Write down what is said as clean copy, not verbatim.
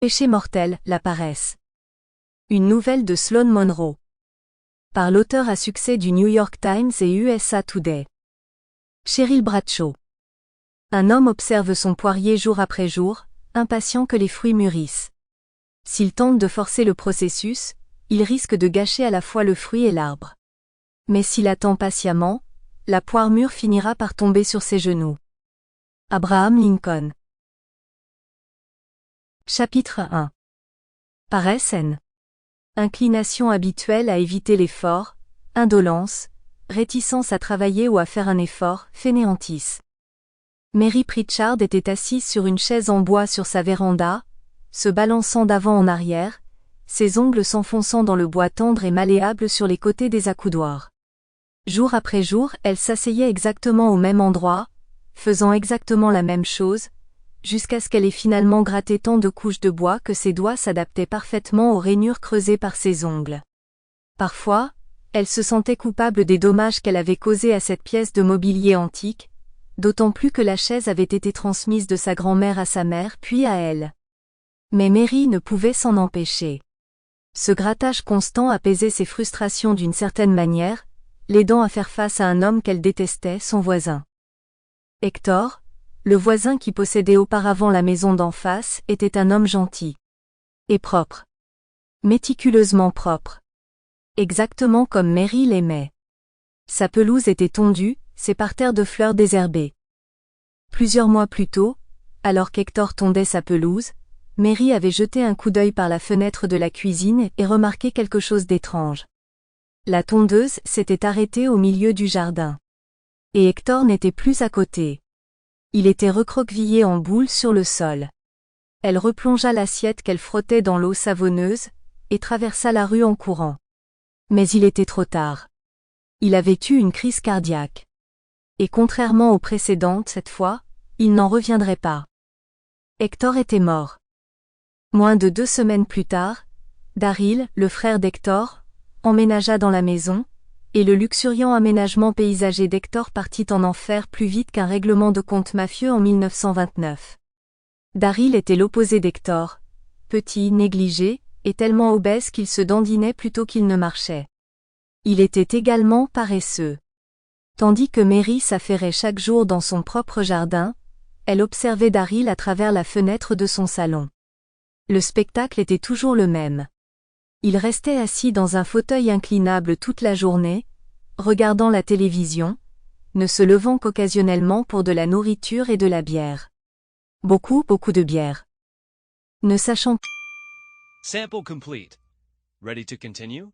Péché mortel, la paresse. Une nouvelle de Sloan Monroe. Par l'auteur à succès du New York Times et USA Today. Cheryl Bradshaw. Un homme observe son poirier jour après jour, impatient que les fruits mûrissent. S'il tente de forcer le processus, il risque de gâcher à la fois le fruit et l'arbre. Mais s'il attend patiemment, la poire mûre finira par tomber sur ses genoux. Abraham Lincoln. Chapitre 1. Paresse N. Inclination habituelle à éviter l'effort, indolence, réticence à travailler ou à faire un effort, fainéantise. Mary Pritchard était assise sur une chaise en bois sur sa véranda, se balançant d'avant en arrière, ses ongles s'enfonçant dans le bois tendre et malléable sur les côtés des accoudoirs. Jour après jour, elle s'asseyait exactement au même endroit, faisant exactement la même chose, jusqu'à ce qu'elle ait finalement gratté tant de couches de bois que ses doigts s'adaptaient parfaitement aux rainures creusées par ses ongles. Parfois, elle se sentait coupable des dommages qu'elle avait causés à cette pièce de mobilier antique, d'autant plus que la chaise avait été transmise de sa grand-mère à sa mère puis à elle. Mais Mary ne pouvait s'en empêcher. Ce grattage constant apaisait ses frustrations d'une certaine manière, l'aidant à faire face à un homme qu'elle détestait, son voisin. Hector, le voisin qui possédait auparavant la maison d'en face, était un homme gentil. Et propre. Méticuleusement propre. Exactement comme Mary l'aimait. Sa pelouse était tondue, ses parterres de fleurs désherbés. Plusieurs mois plus tôt, alors qu'Hector tondait sa pelouse, Mary avait jeté un coup d'œil par la fenêtre de la cuisine et remarqué quelque chose d'étrange. La tondeuse s'était arrêtée au milieu du jardin. Et Hector n'était plus à côté. Il était recroquevillé en boule sur le sol. Elle replongea l'assiette qu'elle frottait dans l'eau savonneuse, et traversa la rue en courant. Mais il était trop tard. Il avait eu une crise cardiaque. Et contrairement aux précédentes cette fois, il n'en reviendrait pas. Hector était mort. Moins de 2 semaines plus tard, Daryl, le frère d'Hector, emménagea dans la maison, et le luxuriant aménagement paysager d'Hector partit en enfer plus vite qu'un règlement de compte mafieux en 1929. Daryl était l'opposé d'Hector, petit, négligé, et tellement obèse qu'il se dandinait plutôt qu'il ne marchait. Il était également paresseux. Tandis que Mary s'affairait chaque jour dans son propre jardin, elle observait Daryl à travers la fenêtre de son salon. Le spectacle était toujours le même. Il restait assis dans un fauteuil inclinable toute la journée, regardant la télévision, ne se levant qu'occasionnellement pour de la nourriture et de la bière. Beaucoup de bière. Ne sachant Sample complete. Ready to continue?